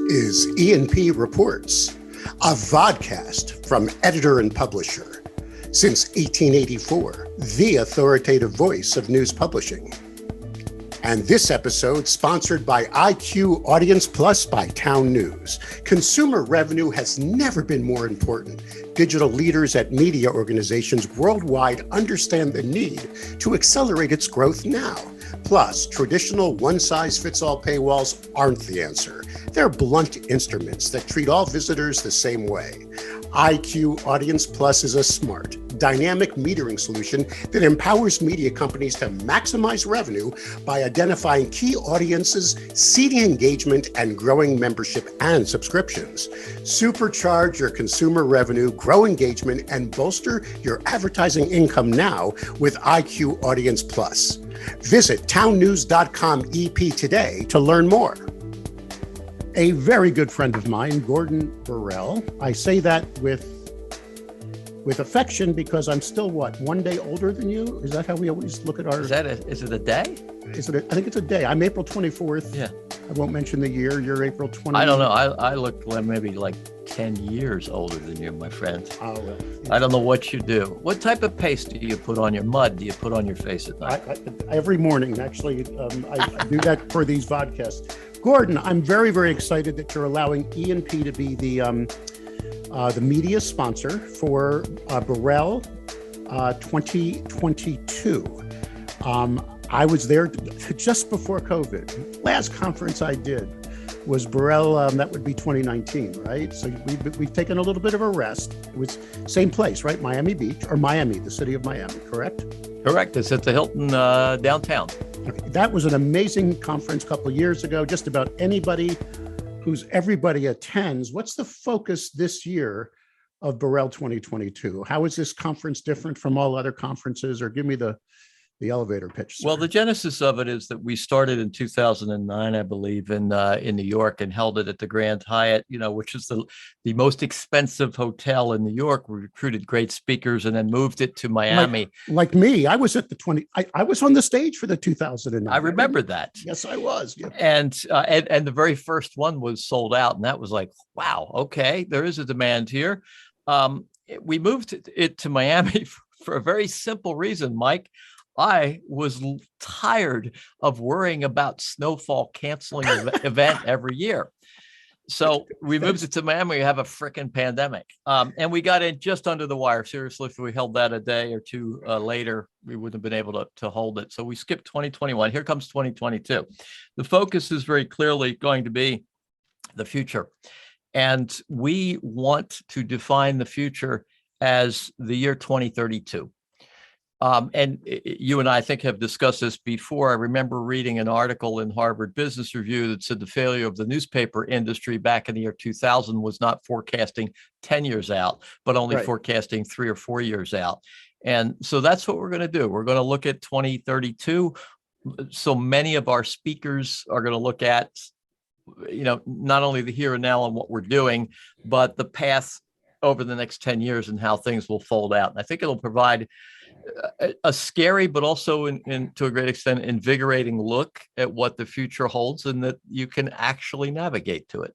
is E&P Reports, a vodcast from editor and publisher. Since 1884, the authoritative voice of news publishing. And this episode sponsored by IQ Audience Plus by Town News. Consumer revenue has never been more important. Digital leaders at media organizations worldwide understand the need to accelerate its growth now. Plus, traditional one-size-fits-all paywalls aren't the answer. They're blunt instruments that treat all visitors the same way. IQ Audience Plus is a smart, dynamic metering solution that empowers media companies to maximize revenue by identifying key audiences, seeding engagement, and growing membership and subscriptions. Supercharge your consumer revenue, grow engagement, and bolster your advertising income now with IQ Audience Plus. Visit townnews.com EP today to learn more. A very good friend of mine, Gordon Borrell. I say that with affection because I'm still, one day older than you? Is that how we always look at our... Is it a day? I think it's a day. I'm April 24th. Yeah. I won't mention the year. You're April 20th. I don't know. I look maybe like 10 years older than you, my friend. Oh, well. I don't know what you do. What type of paste do you put on your mud? Do you put on your face at night? Every morning, actually. I do that for these vodcasts. Gordon, I'm very, very excited that you're allowing E&P to be the media sponsor for Borrell 2022. I was there just before COVID. Last conference I did was Borrell, that would be 2019, right? So we've taken a little bit of a rest. It was same place, right? Miami Beach, or Miami, the city of Miami, correct? Correct. It's at the Hilton downtown. Okay. That was an amazing conference a couple of years ago. Just about anybody everybody attends. What's the focus this year of Borrell 2022? How is this conference different from all other conferences? Or give me the elevator pitch, sir. Well, the genesis of it is that we started in 2009, I believe, in New York, and held it at the Grand Hyatt, which is the most expensive hotel in New York. We recruited great speakers and then moved it to Miami. Like me, I was at the I was on the stage for the 2009. I remember that. Yes, I was. Yeah. And the very first one was sold out, and that was like, wow, okay, there is a demand here. We moved it to Miami for a very simple reason, Mike. I was tired of worrying about snowfall canceling an event every year. So we moved it to Miami. We have a frickin' pandemic. And we got in just under the wire. Seriously, if we held that a day or two later, we wouldn't have been able to hold it. So we skipped 2021. Here comes 2022. The focus is very clearly going to be the future. And we want to define the future as the year 2032. And you and I think have discussed this before. I remember reading an article in Harvard Business Review that said the failure of the newspaper industry back in the year 2000 was not forecasting 10 years out, but only forecasting 3 or 4 years out. And so that's what we're going to do. We're going to look at 2032. So many of our speakers are going to look at, not only the here and now and what we're doing, but the path over the next 10 years and how things will fold out. And I think it'll provide a scary, but also to a great extent, invigorating look at what the future holds, and that you can actually navigate to it.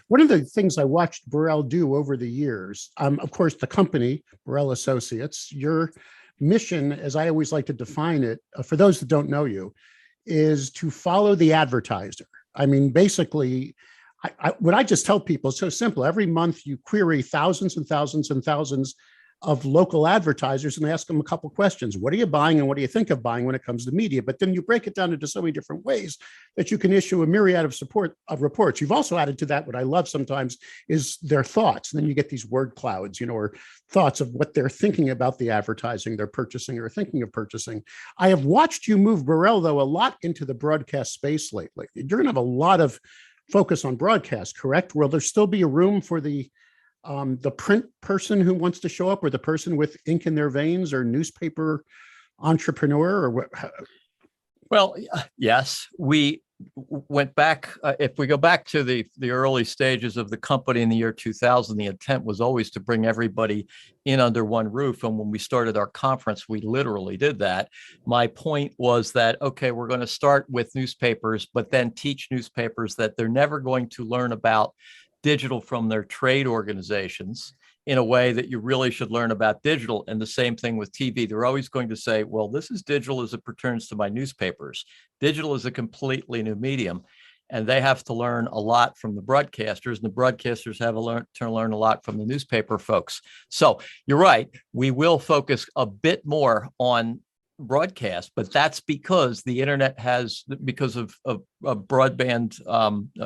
One of the things I watched Borrell do over the years, of course, the company, Borrell Associates, your mission, as I always like to define it, for those that don't know you, is to follow the advertiser. I mean, basically, what I just tell people is so simple. Every month you query thousands and thousands and thousands of local advertisers and ask them a couple questions. What are you buying and what do you think of buying when it comes to media? But then you break it down into so many different ways that you can issue a myriad of reports. You've also added to that, what I love sometimes is their thoughts. And then you get these word clouds, or thoughts of what they're thinking about the advertising they're purchasing or thinking of purchasing. I have watched you move, Borrell, though, a lot into the broadcast space lately. You're going to have a lot of focus on broadcast, correct? Will there still be a room for the print person who wants to show up, or the person with ink in their veins, or newspaper entrepreneur, or what? Well, yes, we went back, if we go back to the early stages of the company in the year 2000, the intent was always to bring everybody in under one roof. And when we started our conference, we literally did that. My point was that, okay, we're going to start with newspapers, but then teach newspapers that they're never going to learn about digital from their trade organizations in a way that you really should learn about digital. And the same thing with TV. They're always going to say, well, this is digital as it pertains to my newspapers. Digital is a completely new medium. And they have to learn a lot from the broadcasters, and the broadcasters have to learn a lot from the newspaper folks. So you're right. We will focus a bit more on broadcast, but that's because the internet has, because of broadband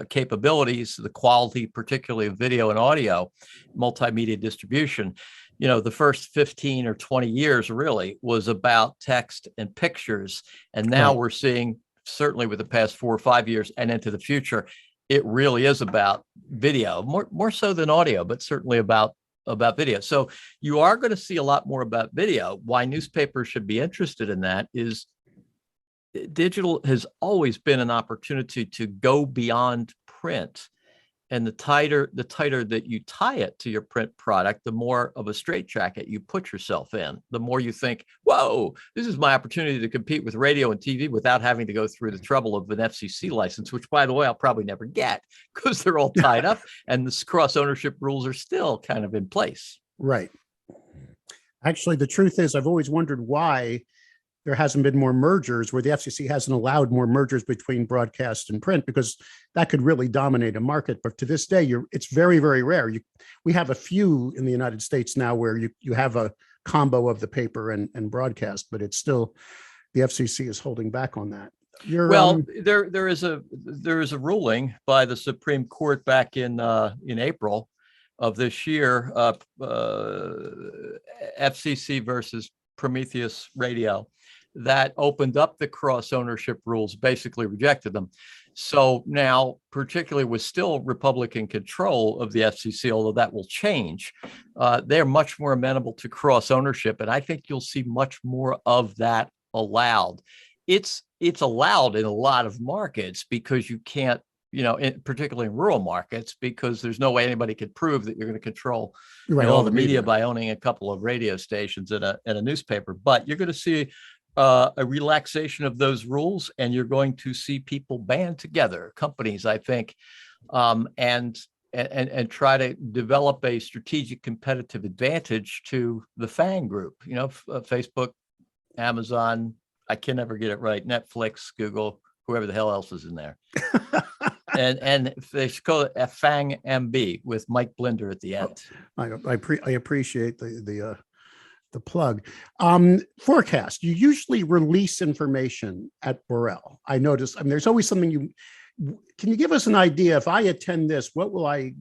capabilities, the quality, particularly of video and audio, multimedia distribution. The first 15 or 20 years really was about text and pictures. And now we're seeing, certainly with the past 4 or 5 years and into the future, it really is about video, more so than audio, but certainly about video. So you are going to see a lot more about video. Why newspapers should be interested in that is digital has always been an opportunity to go beyond print. And the tighter that you tie it to your print product, the more of a straitjacket you put yourself in, the more you think, whoa, this is my opportunity to compete with radio and TV without having to go through the trouble of an FCC license, which, by the way, I'll probably never get because they're all tied up and the cross ownership rules are still kind of in place. Right. Actually, the truth is, I've always wondered why there hasn't been more mergers, where the FCC hasn't allowed more mergers between broadcast and print, because that could really dominate a market. But to this day, it's very, very rare. We have a few in the United States now where you have a combo of the paper and broadcast, but it's still, the FCC is holding back on that. There is a ruling by the Supreme Court back in April of this year, FCC versus Prometheus Radio, that opened up the cross ownership rules, basically rejected them. So now, particularly with still Republican control of the FCC, although that will change, they're much more amenable to cross ownership. And I think you'll see much more of that allowed. It's allowed in a lot of markets because you can't, particularly in rural markets, because there's no way anybody could prove that you're going to control all the media by owning a couple of radio stations and a newspaper. But you're going to see a relaxation of those rules, and you're going to see people band together, companies, I think, and try to develop a strategic competitive advantage to the FANG group. Facebook, Amazon, I can never get it right, Netflix, Google, whoever the hell else is in there. and they should call it a FANG MB with Mike Blinder at the end. I appreciate the plug. Forecast. You usually release information at Borrell. I noticed. There's always something can you give us an idea? If I attend this, what will I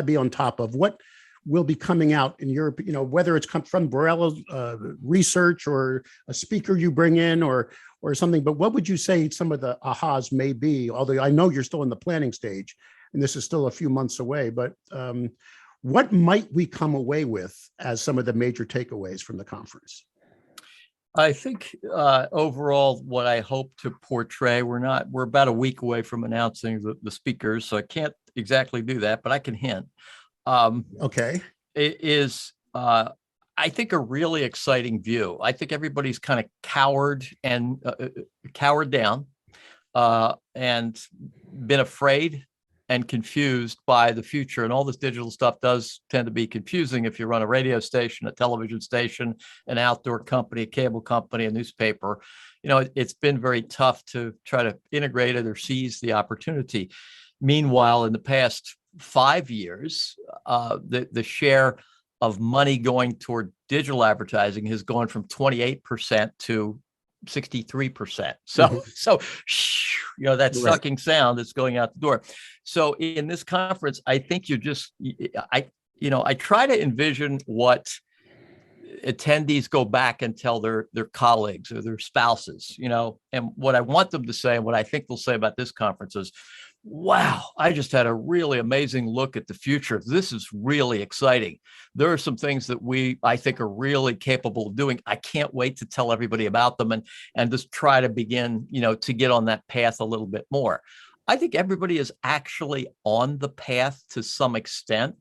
be on top of? What will be coming out in Europe? Whether it's come from Borrell research or a speaker you bring in or something. But what would you say some of the ahas may be? Although I know you're still in the planning stage, and this is still a few months away. But what might we come away with as some of the major takeaways from the conference? I think overall, what I hope to portray, we're about a week away from announcing the speakers, so I can't exactly do that, but I can hint. Okay. It is, I think, a really exciting view. I think everybody's kind of cowered down and been afraid and confused by the future. And all this digital stuff does tend to be confusing if you run a radio station, a television station, an outdoor company, a cable company, a newspaper. It's been very tough to try to integrate it or seize the opportunity. Meanwhile, in the past 5 years, the share of money going toward digital advertising has gone from 28% to 63%. So that sucking sound is going out the door. So in this conference, I think I try to envision what attendees go back and tell their colleagues or their spouses, and what I want them to say and what I think they'll say about this conference is, wow, I just had a really amazing look at the future. This is really exciting. There are some things that I think are really capable of doing. I can't wait to tell everybody about them and just try to begin, to get on that path a little bit more. I think everybody is actually on the path to some extent.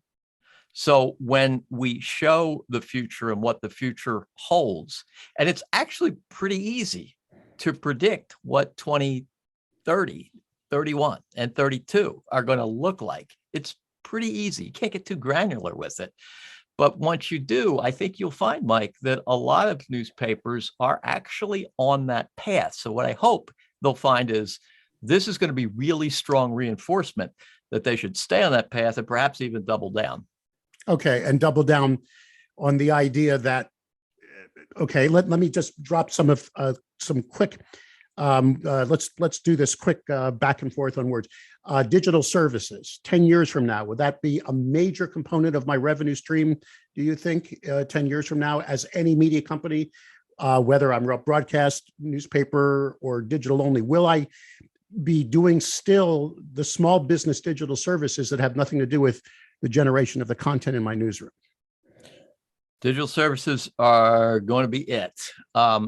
So when we show the future and what the future holds, and it's actually pretty easy to predict what 2030, 31, and 32 are going to look like. It's pretty easy. You can't get too granular with it. But once you do, I think you'll find, Mike, that a lot of newspapers are actually on that path. So what I hope they'll find is this is going to be really strong reinforcement that they should stay on that path and perhaps even double down. Okay, and double down on the idea that, okay, let me just drop some quick, let's do this quick back and forth on words. Digital services, 10 years from now, would that be a major component of my revenue stream, do you think, 10 years from now, as any media company, whether I'm a broadcast, newspaper, or digital only? Will I be doing still the small business digital services that have nothing to do with the generation of the content in my newsroom? Digital services are going to be it.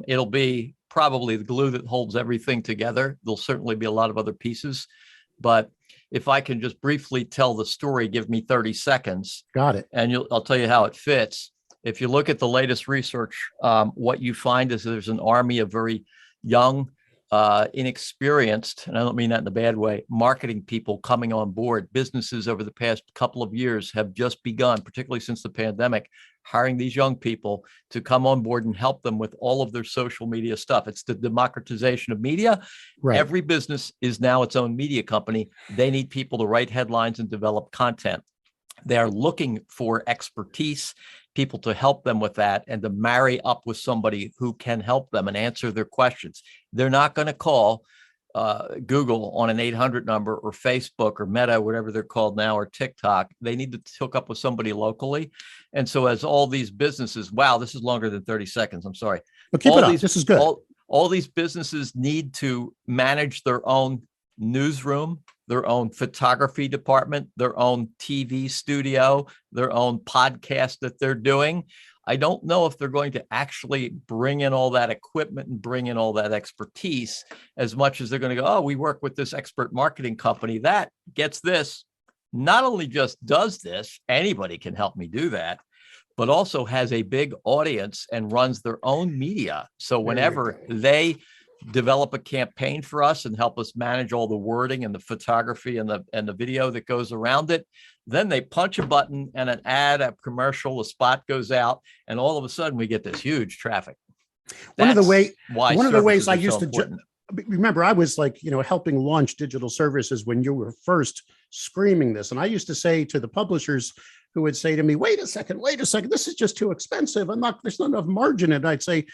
It'll be probably the glue that holds everything together. There'll certainly be a lot of other pieces, but if I can just briefly tell the story, give me 30 seconds. Got it. And I'll tell you how it fits. If you look at the latest research, what you find is there's an army of very young, inexperienced, and I don't mean that in a bad way, marketing people coming on board. Businesses over the past couple of years have just begun, particularly since the pandemic, hiring these young people to come on board and help them with all of their social media stuff. It's the democratization of media. Right. Every business is now its own media company. They need people to write headlines and develop content. They are looking for expertise, people to help them with that, and to marry up with somebody who can help them and answer their questions. They're not going to call Google on an 800 number, or Facebook or Meta, whatever they're called now, or TikTok. They need to hook up with somebody locally. And so as all these businesses, wow, this is longer than 30 seconds. I'm sorry. But keep it up. This is good. All these businesses need to manage their own newsroom, their own photography department, their own TV studio, their own podcast that they're doing. I don't know if they're going to actually bring in all that equipment and bring in all that expertise as much as they're going to go, oh, we work with this expert marketing company that gets this, not only just does this, anybody can help me do that, but also has a big audience and runs their own media. So whenever they develop a campaign for us and help us manage all the wording and the photography and the video that goes around it, then they punch a button and an ad, a commercial, a spot goes out, and all of a sudden we get this huge traffic. One of the ways I used to remember, I was like, helping launch digital services when you were first screaming this. And I used to say to the publishers who would say to me, wait a second, this is just too expensive. There's not enough margin. And I'd say,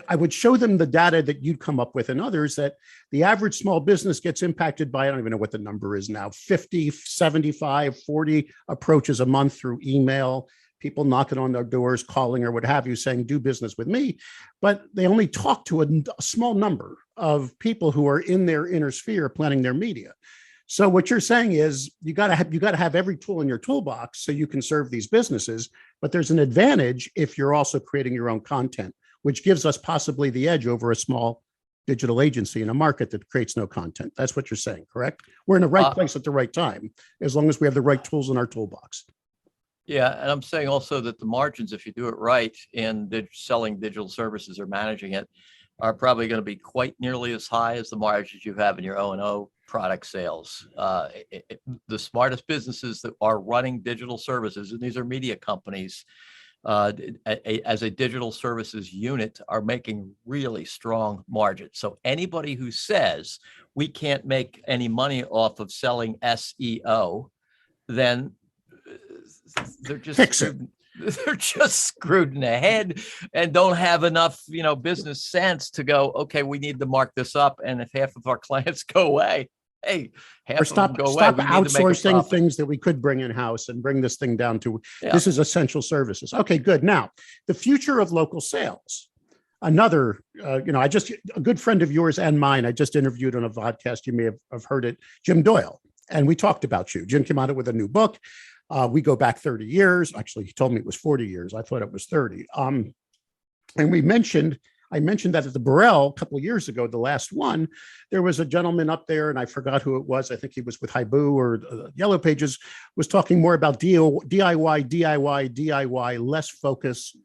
I would show them the data that you'd come up with and others, that the average small business gets impacted by, I don't even know what the number is now, 50, 75, 40 approaches a month through email, people knocking on their doors, calling or what have you, saying, do business with me. But they only talk to a small number of people who are in their inner sphere planning their media. So what you're saying is you got to have every tool in your toolbox so you can serve these businesses. But there's an advantage if you're also creating your own content, which gives us possibly the edge over a small digital agency in a market that creates no content. That's what you're saying, correct? We're in the right place at the right time, as long as we have the right tools in our toolbox. Yeah, and I'm saying also that the margins, if you do it right in selling digital services or managing it, are probably going to be quite nearly as high as the margins you have in your O&O product sales. The smartest businesses that are running digital services, and these are media companies, as a digital services unit, are making really strong margins. So anybody who says we can't make any money off of selling SEO, then they're just screwed in the head and don't have enough, business sense to go, okay, we need to mark this up. And if half of our clients go away, hey, half of them go away. Stop outsourcing things that we could bring in-house and bring this thing down to, this is essential services. Okay, good. Now, the future of local sales. another, a good friend of yours and mine, I just interviewed on a podcast. You may have heard it, Jim Doyle. And we talked about you. Jim came out with a new book. We go back 30 years. Actually, he told me it was 40 years. I thought it was 30. And I mentioned that at the Borrell a couple of years ago, the last one, there was a gentleman up there, and I forgot who it was. I think he was with Haibu or Yellow Pages, was talking more about DIY, less focus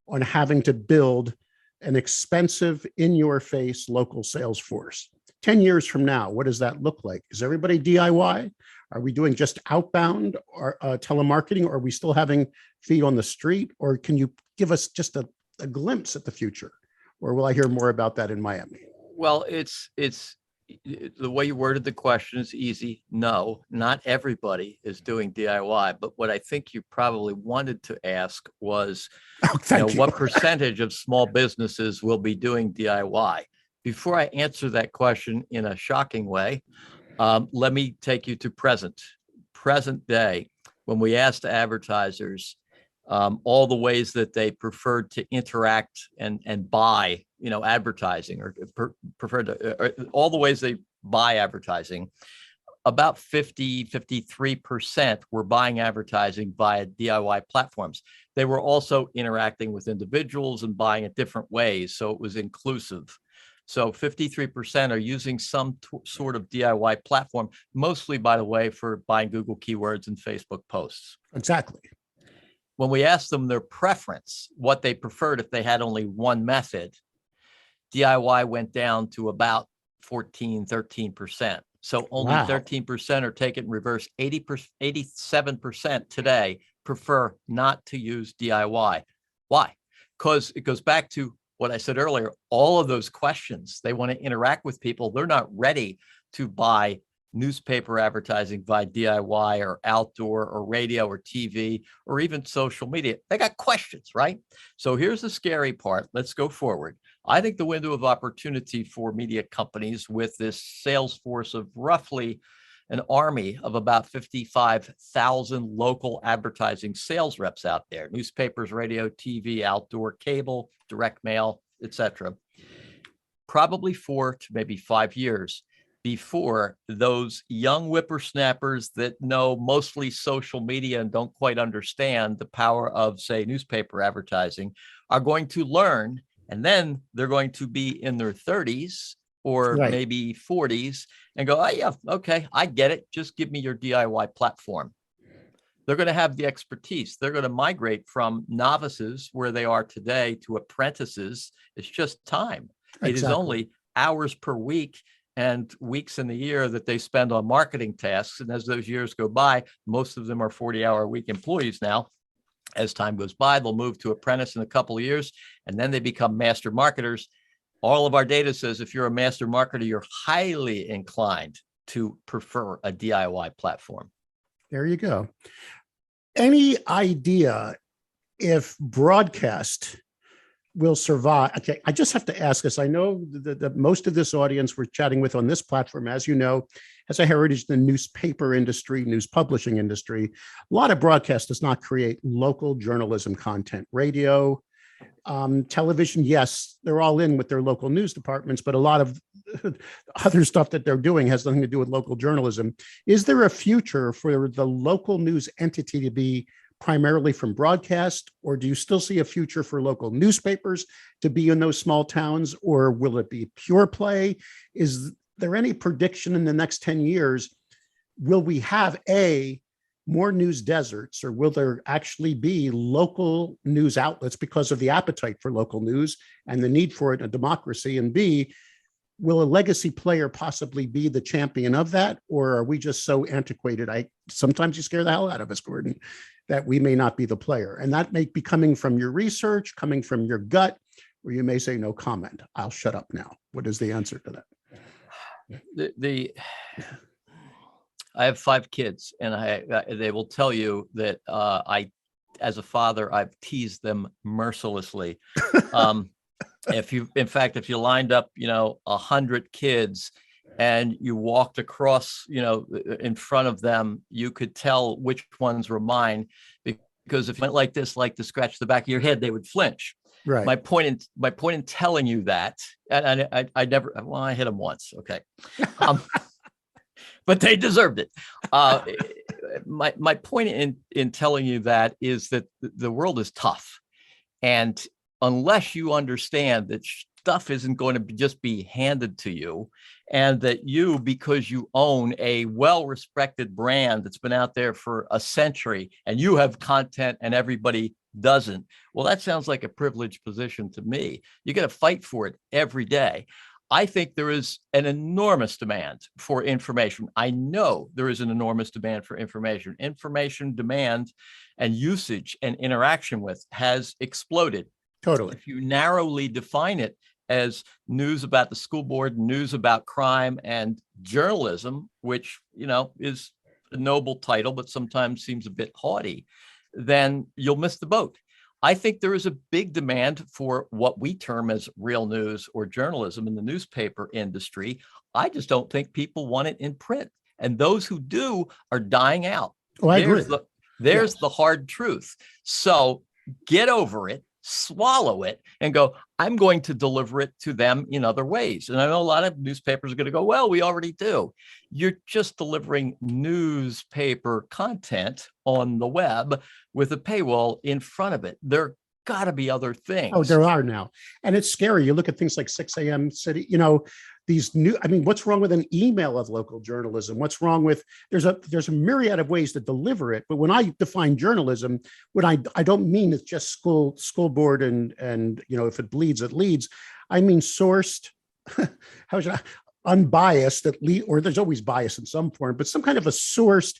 on having to build an expensive, in-your-face local sales force. 10 years from now, what does that look like? Is everybody DIY? Are we doing just outbound or telemarketing? Or are we still having feet on the street? Or can you give us just a glimpse at the future? Or will I hear more about that in Miami? Well, it's the way you worded the question is easy. No, not everybody is doing DIY. But what I think you probably wanted to ask was, what percentage of small businesses will be doing DIY? Before I answer that question in a shocking way, let me take you to present day, when we asked all the ways that they preferred to interact and buy, advertising, or all the ways they buy advertising. About 53% were buying advertising via DIY platforms. They were also interacting with individuals and buying it different ways, so it was inclusive. So 53% are using some sort of DIY platform, mostly, by the way, for buying Google keywords and Facebook posts. Exactly. When we asked them their preference, what they preferred if they had only one method, DIY went down to about 13%. So only 13% are taken in reverse. 87% today prefer not to use DIY. Why? Because it goes back to what I said earlier, all of those questions, they want to interact with people. They're not ready to buy newspaper advertising via DIY or outdoor or radio or TV or even social media. They got questions, right? So here's the scary part. Let's go forward. I think the window of opportunity for media companies with this sales force of roughly an army of about 55,000 local advertising sales reps out there, newspapers, radio, TV, outdoor, cable, direct mail, etc. Probably 4 to maybe 5 years before those young whippersnappers that know mostly social media and don't quite understand the power of, say, newspaper advertising are going to learn, and then they're going to be in their 30s or maybe 40s and go, oh, yeah, okay, I get it. Just give me your DIY platform. They're going to have the expertise. They're going to migrate from novices where they are today to apprentices. It's just time. Exactly. It is only hours per week and weeks in the year that they spend on marketing tasks. And as those years go by, most of them are 40-hour-a-week employees now. As time goes by, they'll move to apprentice in a couple of years, and then they become master marketers. All of our data says if you're a master marketer, you're highly inclined to prefer a DIY platform. There you go. Any idea if broadcast will survive? Okay, I just have to ask this. I know that most of this audience we're chatting with on this platform, as you know, has a heritage in the newspaper industry, news publishing industry. A lot of broadcast does not create local journalism content. Radio, television, yes, they're all in with their local news departments, but a lot of other stuff that they're doing has nothing to do with local journalism. Is there a future for the local news entity to be primarily from broadcast, or do you still see a future for local newspapers to be in those small towns, or will it be pure play? Is there any prediction in the next 10 years? Will we have more news deserts, or will there actually be local news outlets because of the appetite for local news and the need for it in a democracy? And B, will a legacy player possibly be the champion of that? Or are we just so antiquated? Sometimes you scare the hell out of us, Gordon, that we may not be the player. And that may be coming from your research, coming from your gut, or you may say no comment. I'll shut up now. What is the answer to that? I have 5 kids, and they will tell you that as a father, I've teased them mercilessly. If you lined up, 100 kids and you walked across, in front of them, you could tell which ones were mine, because if you went like this, like to scratch the back of your head, they would flinch. Right. My point in telling you that, and I never, well, I hit them once. Okay. But they deserved it. My point in telling you that is that the world is tough. And unless you understand that stuff isn't going to just be handed to you, and that you, because you own a well-respected brand that's been out there for a century, and you have content and everybody doesn't, well, that sounds like a privileged position to me. You got to fight for it every day. I think there is an enormous demand for information. I know there is an enormous demand for information. Information demand and usage and interaction with has exploded. Totally. If you narrowly define it as news about the school board, news about crime, and journalism, which, is a noble title, but sometimes seems a bit haughty, then you'll miss the boat. I think there is a big demand for what we term as real news or journalism in the newspaper industry. I just don't think people want it in print. And those who do are dying out. Oh, I agree. There's the hard truth. So get over it, swallow it, and go, I'm going to deliver it to them in other ways. And I know a lot of newspapers are going to go, well, we already do. You're just delivering newspaper content on the web with a paywall in front of it. There got to be other things. Oh, there are now. And it's scary. You look at things like 6 a.m. City, what's wrong with an email of local journalism? What's wrong with, there's a myriad of ways to deliver it. But when I define journalism, when I don't mean it's just school board and if it bleeds, it leads. I mean sourced, unbiased, or there's always bias in some form, but some kind of a sourced,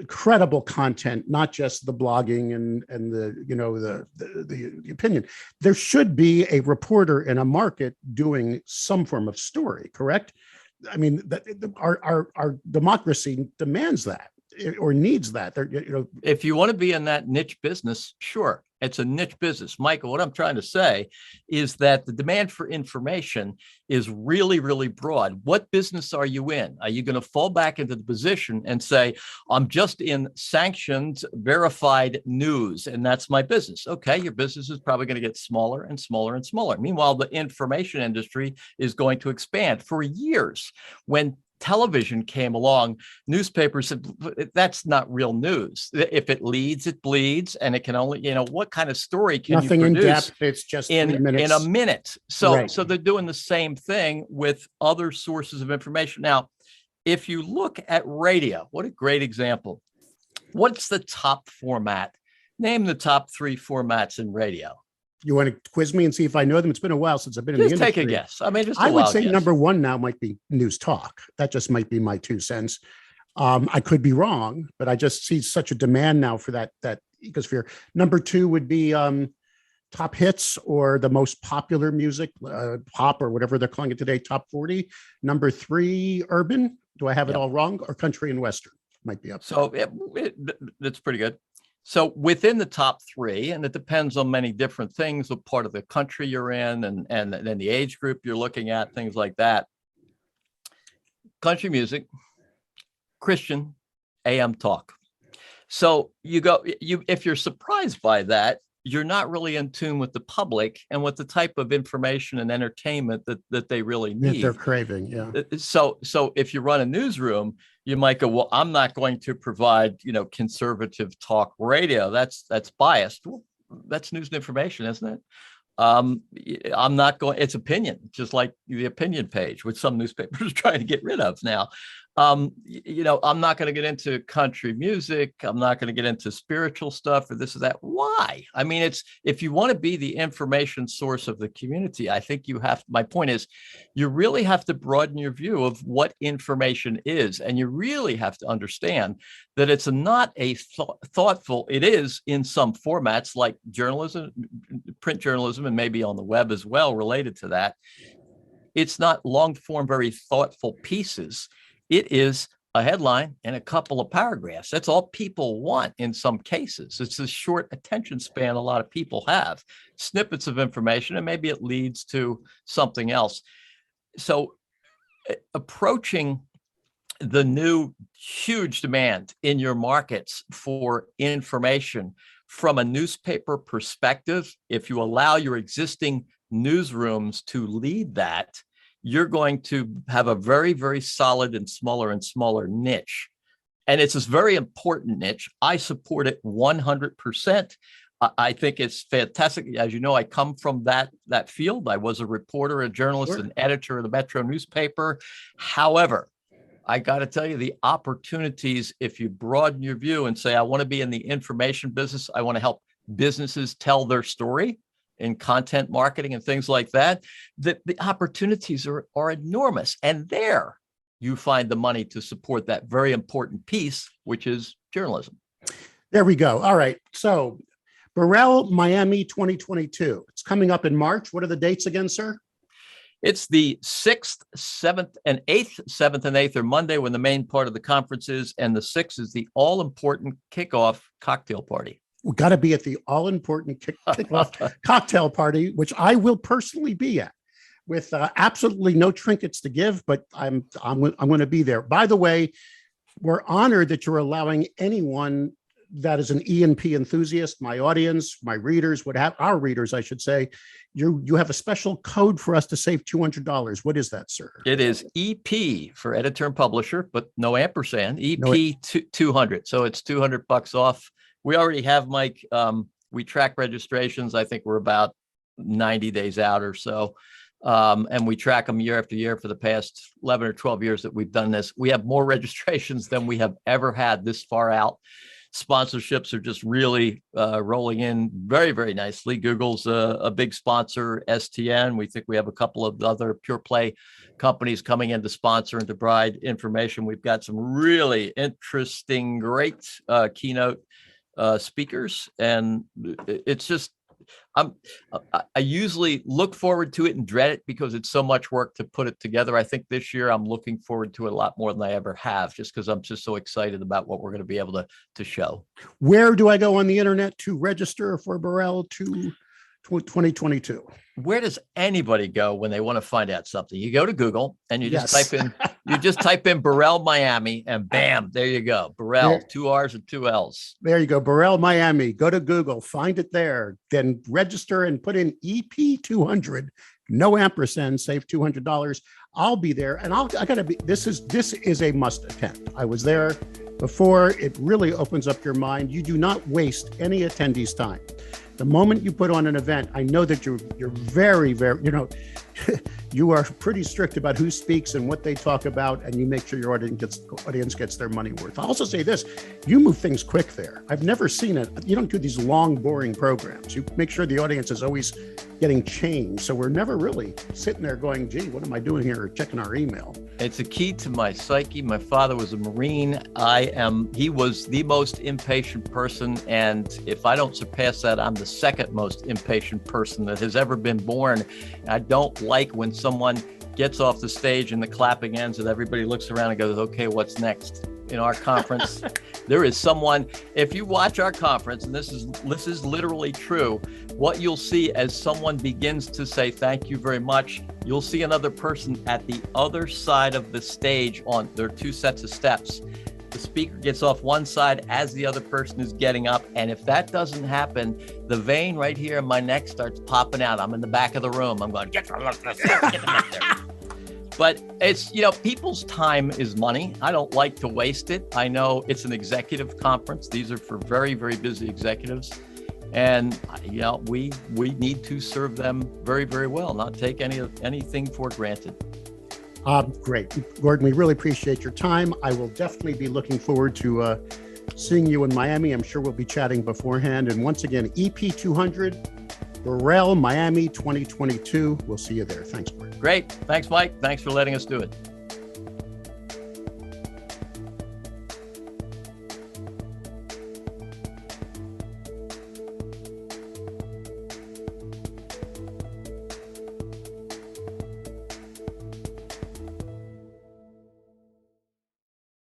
credible content, not just the blogging and the opinion. There should be a reporter in a market doing some form of story, correct? I mean, our democracy demands that or needs that. If you want to be in that niche business, sure, it's a niche business. Michael, what I'm trying to say is that the demand for information is really, really broad. What business are you in? Are you going to fall back into the position and say, I'm just in sanctioned, verified news, and that's my business? Okay, your business is probably going to get smaller and smaller and smaller. Meanwhile, the information industry is going to expand. For years, when television came along, newspapers said, that's not real news. If it leads, it bleeds, and it can only, what kind of story can nothing you produce in depth, it's just in a minute? So, right. So they're doing the same thing with other sources of information. Now, if you look at radio, what a great example. What's the top format? Name the top 3 formats in radio. You want to quiz me and see if I know them? It's been a while since I've been in the industry. Just take a guess. I mean, I would say guess. number 1 now might be news talk. That just might be my 2 cents. I could be wrong, but I just see such a demand now for that ecosphere. Number 2 would be top hits or the most popular music, pop or whatever they're calling it today, top 40. Number 3, urban. Do I have it all wrong? Or country and western might be up. So that's pretty good. So within the top 3, and it depends on many different things, what part of the country you're in, and then the age group you're looking at, things like that. Country music, Christian, AM talk. So if you're surprised by that, you're not really in tune with the public and with the type of information and entertainment that they really need. That they're craving, yeah. So if you run a newsroom, you might go, well, I'm not going to provide, conservative talk radio. That's biased. Well, that's news and information, isn't it? I'm not going, it's opinion, just like the opinion page, which some newspapers are trying to get rid of now. I'm not going to get into country music. I'm not going to get into spiritual stuff or this or that. Why? I mean, if you want to be the information source of the community, I think my point is, you really have to broaden your view of what information is. And you really have to understand that it's not a thoughtful, it is in some formats like journalism, print journalism, and maybe on the web as well related to that. It's not long form, very thoughtful pieces. It is a headline and a couple of paragraphs. That's all people want in some cases. It's a short attention span a lot of people have. Snippets of information, and maybe it leads to something else. So approaching the new huge demand in your markets for information from a newspaper perspective, if you allow your existing newsrooms to lead that, you're going to have a very, very solid and smaller niche. And it's this very important niche. I support it 100%. I think it's fantastic. As you know, I come from that field. I was a reporter, a journalist, an editor of the Metro newspaper. However, I got to tell you, the opportunities, if you broaden your view and say, I want to be in the information business, I want to help businesses tell their story in content marketing and things like that, the opportunities are enormous. And there you find the money to support that very important piece, which is journalism. There we go. All right. So Borrell Miami 2022. It's coming up in March. What are the dates again, sir? It's the 6th, 7th, and 8th. 7th and 8th are Monday when the main part of the conference is, and the 6th is the all-important kickoff cocktail party. We got to be at the all-important kickoff cocktail party, which I will personally be at, with absolutely no trinkets to give, but I'm going to be there. By the way, we're honored that you're allowing anyone that is an E&P enthusiast, my audience, my readers, our readers, I should say, you have a special code for us to save $200. What is that, sir? It is EP for editor and publisher, but no ampersand, EP 200. So it's $200 off. We already have, Mike, we track registrations. I think we're about 90 days out or so. And we track them year after year for the past 11 or 12 years that we've done this. We have more registrations than we have ever had this far out. Sponsorships are just really rolling in very, very nicely. Google's a big sponsor, STN. We think we have a couple of other pure play companies coming in to sponsor and to provide information. We've got some really interesting, great keynote speakers. And it's just, I usually look forward to it and dread it because it's so much work to put it together. I think this year I'm looking forward to it a lot more than I ever have, just because I'm just so excited about what we're going to be able to show. Where do I go on the internet to register for Borrell 2022? Where does anybody go when they want to find out something? You go to Google and you just type in Borrell Miami, and bam, there you go. Borrell, 2 R's and 2 L's. There you go. Borrell Miami. Go to Google, find it there, then register and put in EP 200, no ampersand, save $200. I'll be there, and I gotta be. This is a must attend. I was there before. It really opens up your mind. You do not waste any attendees' time. The moment you put on an event, I know that you're very, very, you are pretty strict about who speaks and what they talk about, and you make sure your audience gets their money worth. I'll also say this, you move things quick there. I've never seen it. You don't do these long, boring programs. You make sure the audience is always getting changed. So we're never really sitting there going, gee, what am I doing here? Or checking our email. It's a key to my psyche. My father was a Marine. He was the most impatient person. And if I don't surpass that, I'm the second most impatient person that has ever been born. I don't like when someone gets off the stage and the clapping ends and everybody looks around and goes, okay, what's next? In our conference, there is someone, if you watch our conference, and this is literally true, what you'll see as someone begins to say, thank you very much, you'll see another person at the other side of the stage on their 2 sets of steps. The speaker gets off one side as the other person is getting up. And if that doesn't happen, the vein right here in my neck starts popping out. I'm in the back of the room. I'm going, get them up there. But it's, people's time is money. I don't like to waste it. I know it's an executive conference. These are for very, very busy executives. And, we need to serve them very, very well, not take anything for granted. Great. Gordon, we really appreciate your time. I will definitely be looking forward to seeing you in Miami. I'm sure we'll be chatting beforehand. And once again, EP 200, Borrell Miami 2022. We'll see you there. Thanks, Gordon. Great. Thanks, Mike. Thanks for letting us do it.